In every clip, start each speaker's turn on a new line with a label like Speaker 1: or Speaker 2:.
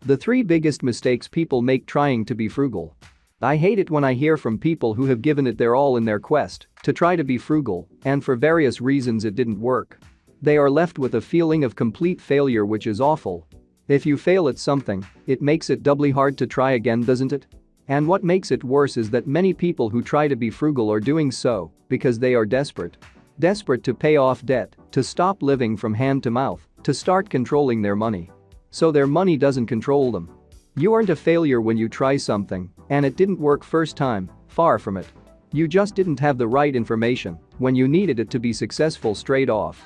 Speaker 1: The three biggest mistakes people make trying to be frugal. I hate it when I hear from people who have given it their all in their quest to try to be frugal, and for various reasons it didn't work. They are left with a feeling of complete failure, which is awful. If you fail at something, it makes it doubly hard to try again, doesn't it? And what makes it worse is that many people who try to be frugal are doing so because they are desperate. Desperate to pay off debt, to stop living from hand to mouth, to start controlling their money. So their money doesn't control them. You aren't a failure when you try something and it didn't work first time, far from it. You just didn't have the right information when you needed it to be successful straight off.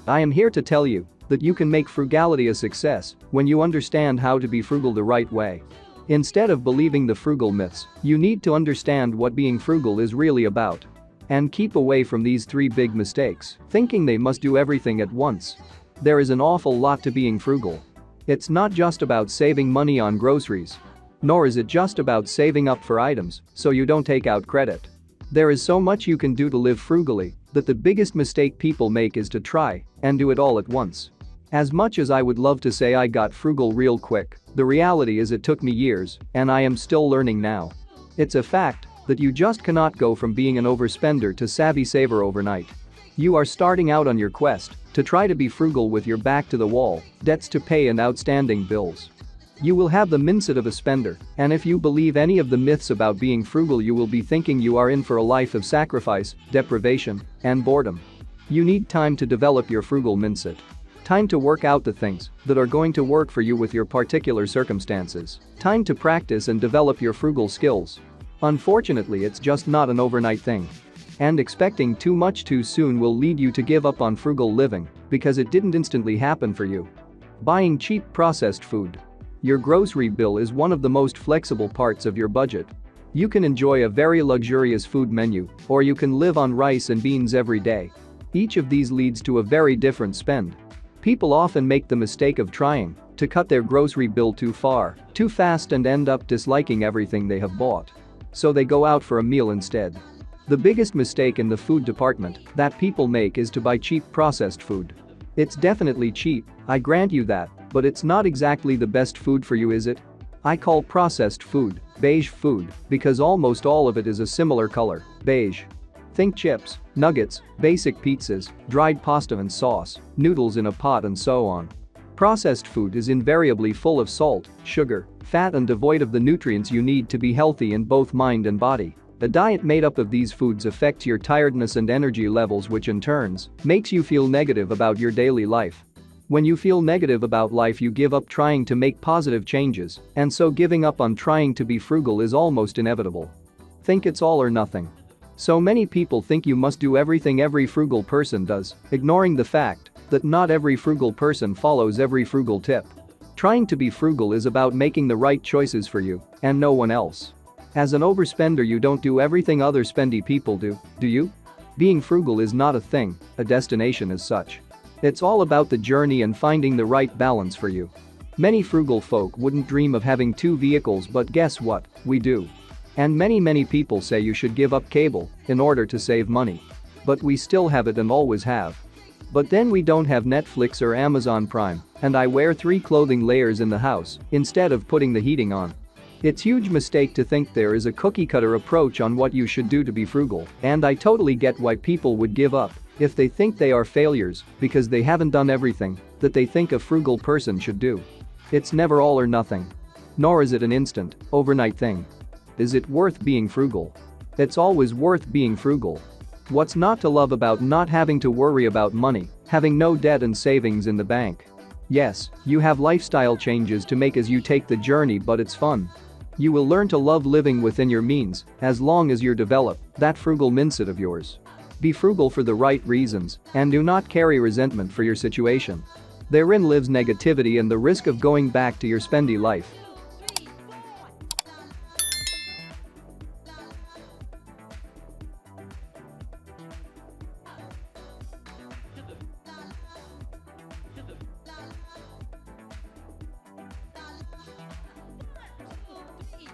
Speaker 1: I am here to tell you that you can make frugality a success when you understand how to be frugal the right way. Instead of believing the frugal myths, you need to understand what being frugal is really about. And keep away from these three big mistakes, thinking they must do everything at once. There is an awful lot to being frugal. It's not just about saving money on groceries. Nor is it just about saving up for items so you don't take out credit. There is so much you can do to live frugally that the biggest mistake people make is to try and do it all at once. As much as I would love to say I got frugal real quick, the reality is it took me years and I am still learning now. It's a fact that you just cannot go from being an overspender to savvy saver overnight. You are starting out on your quest to try to be frugal with your back to the wall, debts to pay and outstanding bills. You will have the mindset of a spender, and if you believe any of the myths about being frugal, you will be thinking you are in for a life of sacrifice, deprivation, and boredom. You need time to develop your frugal mindset. Time to work out the things that are going to work for you with your particular circumstances. Time to practice and develop your frugal skills. Unfortunately, it's just not an overnight thing. And expecting too much too soon will lead you to give up on frugal living because it didn't instantly happen for you. Buying cheap processed food. Your grocery bill is one of the most flexible parts of your budget. You can enjoy a very luxurious food menu, or you can live on rice and beans every day. Each of these leads to a very different spend. People often make the mistake of trying to cut their grocery bill too far, too fast, and end up disliking everything they have bought. So they go out for a meal instead. The biggest mistake in the food department that people make is to buy cheap processed food. It's definitely cheap, I grant you that, but it's not exactly the best food for you, is it? I call processed food beige food because almost all of it is a similar color, beige. Think chips, nuggets, basic pizzas, dried pasta and sauce, noodles in a pot, and so on. Processed food is invariably full of salt, sugar, fat, and devoid of the nutrients you need to be healthy in both mind and body. A diet made up of these foods affects your tiredness and energy levels, which in turn makes you feel negative about your daily life. When you feel negative about life, you give up trying to make positive changes, and so giving up on trying to be frugal is almost inevitable. Think it's all or nothing. So many people think you must do everything every frugal person does, ignoring the fact that not every frugal person follows every frugal tip. Trying to be frugal is about making the right choices for you and no one else. As an overspender, you don't do everything other spendy people do you? Being frugal is not a thing, a destination as such. It's all about the journey and finding the right balance for you. Many frugal folk wouldn't dream of having two vehicles, but guess what, we do. And many people say you should give up cable in order to save money. But we still have it and always have. But then we don't have Netflix or Amazon Prime, and I wear 3 clothing layers in the house instead of putting the heating on. It's a huge mistake to think there is a cookie-cutter approach on what you should do to be frugal, and I totally get why people would give up if they think they are failures because they haven't done everything that they think a frugal person should do. It's never all or nothing. Nor is it an instant, overnight thing. Is it worth being frugal? It's always worth being frugal. What's not to love about not having to worry about money, having no debt and savings in the bank? Yes, you have lifestyle changes to make as you take the journey, but it's fun. You will learn to love living within your means as long as you develop that frugal mindset of yours. Be frugal for the right reasons and do not carry resentment for your situation. Therein lives negativity and the risk of going back to your spendy life.